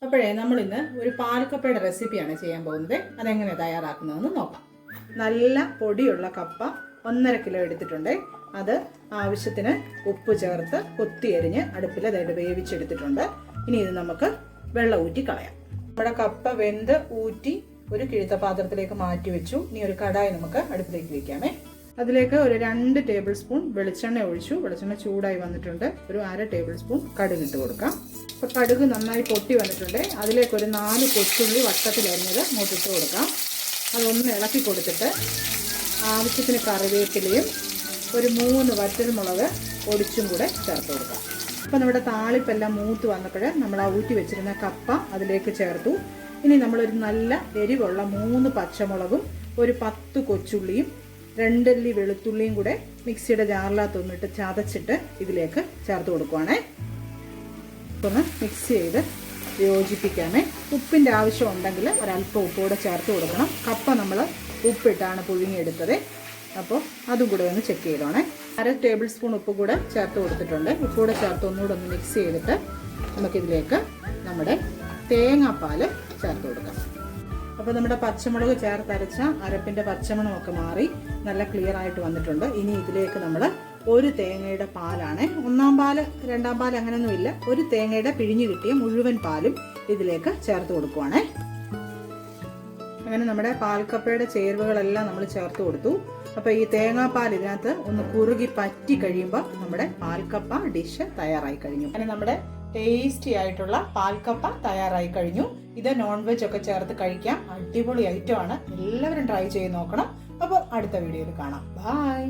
അപ്പോഴേ നമ്മളിന്ന് ഒരു പാൽക്കപ്പയുടെ റെസിപ്പിയാണ് ചെയ്യാൻ പോകുന്നത്. അതെങ്ങനെ തയ്യാറാക്കുന്നതെന്ന് നോക്കാം. നല്ല പൊടിയുള്ള കപ്പ 1.5 കിലോ എടുത്തിട്ടുണ്ട്. അത് ആവശ്യത്തിന് ഉപ്പ് ചേർത്ത് കൊത്തിയരിഞ്ഞ് അടുപ്പിൽ അതായത് വേവിച്ചെടുത്തിട്ടുണ്ട്. ഇനി ഇത് നമുക്ക് വെള്ളം ഊറ്റി കളയാം. നമ്മുടെ കപ്പ വെന്ത് ഊറ്റി ഒരു കിഴുത്ത പാത്രത്തിലേക്ക് മാറ്റി വെച്ചു. ഇനി ഒരു കടായി നമുക്ക് അടുപ്പിലേക്ക് വയ്ക്കാമേ. അതിലേക്ക് ഒരു 2 ടേബിൾ സ്പൂൺ വെളിച്ചെണ്ണ ഒഴിച്ചു. വെളിച്ചെണ്ണ ചൂടായി വന്നിട്ടുണ്ട്. ഒരു 1/2 ടേബിൾ സ്പൂൺ കടുക് ഇട്ട് കൊടുക്കാം. അപ്പോൾ കടുക് നന്നായി പൊട്ടി വന്നിട്ടുണ്ട്. അതിലേക്ക് ഒരു 4 കൊച്ചുള്ളി വട്ടത്തിലരിഞ്ഞത് ഇട്ട് കൊടുക്കാം. അതൊന്ന് ഇളക്കി കൊടുത്തിട്ട് ആവശ്യത്തിന് കറിവേപ്പിലയും ഒരു 3 വറ്റൽമുളക് ഒടിച്ചും കൂടെ ചേർത്ത് കൊടുക്കാം. അപ്പോൾ നമ്മുടെ താളിപ്പെല്ലാം മൂത്ത് വന്നപ്പോൾ നമ്മൾ ആ ഊറ്റി വെച്ചിരുന്ന കപ്പ അതിലേക്ക് ചേർത്തു. ഇനി നമ്മളൊരു നല്ല എരിവുള്ള 3 പച്ചമുളകും ഒരു 10 കൊച്ചുള്ളിയും 2 അല്ലി വെളുത്തുള്ളിയും കൂടെ മിക്സിയുടെ ജാറിനകത്തൊന്നിട്ട് ചതച്ചിട്ട് ഇതിലേക്ക് ചേർത്ത് കൊടുക്കുവാണേ. ഒന്ന് മിക്സ് ചെയ്ത് യോജിപ്പിക്കാമേ. ഉപ്പിൻ്റെ ആവശ്യം ഉണ്ടെങ്കിൽ ഒരല്പം ഉപ്പുകൂടെ ചേർത്ത് കൊടുക്കണം. കപ്പ നമ്മൾ ഉപ്പിട്ടാണ് പുഴുങ്ങിയെടുത്തത്. അപ്പോൾ അതും കൂടെ ഒന്ന് ചെക്ക് ചെയ്തോണേ. 1/2 ടേബിൾ സ്പൂൺ ഉപ്പ് കൂടെ ചേർത്ത് കൊടുത്തിട്ടുണ്ട്. ഉപ്പുകൂടെ ചേർത്ത് ഒന്നുകൂടെ ഒന്ന് മിക്സ് ചെയ്തിട്ട് നമുക്കിതിലേക്ക് നമ്മുടെ തേങ്ങാപ്പാൽ ചേർത്ത് കൊടുക്കാം. അപ്പോൾ നമ്മുടെ പച്ചമുളക് ചേർത്തരച്ച അരപ്പിൻ്റെ പച്ചമണമൊക്കെ മാറി നല്ല ക്ലിയർ ആയിട്ട് വന്നിട്ടുണ്ട്. ഇനി ഇതിലേക്ക് നമ്മൾ ഒരു തേങ്ങയുടെ പാലാണ്, 1-ാം പാല് 2-ാം പാൽ അങ്ങനെയൊന്നുമില്ല, ഒരു തേങ്ങയുടെ പിഴിഞ്ഞു കിട്ടിയ മുഴുവൻ പാലും ഇതിലേക്ക് ചേർത്ത് കൊടുക്കുവാണേ. അങ്ങനെ നമ്മുടെ പാൽക്കപ്പയുടെ ചേരുവകളെല്ലാം നമ്മൾ ചേർത്ത് കൊടുത്തു. അപ്പോൾ ഈ തേങ്ങാപ്പാൽ ഇതിനകത്ത് ഒന്ന് കുറുകി പറ്റി കഴിയുമ്പോൾ നമ്മുടെ പാൽക്കപ്പ ഡിഷ് തയ്യാറായി കഴിഞ്ഞു. അങ്ങനെ നമ്മുടെ ടേസ്റ്റി ആയിട്ടുള്ള പാൽക്കപ്പ തയ്യാറായി കഴിഞ്ഞു. ഇത് നോൺ വെജ് ഒക്കെ ചേർത്ത് കഴിക്കാം. അടിപൊളി ഐറ്റമാണ്. എല്ലാവരും ട്രൈ ചെയ്ത് നോക്കണം. അപ്പോൾ അടുത്ത വീഡിയോയിൽ കാണാം. ബൈ.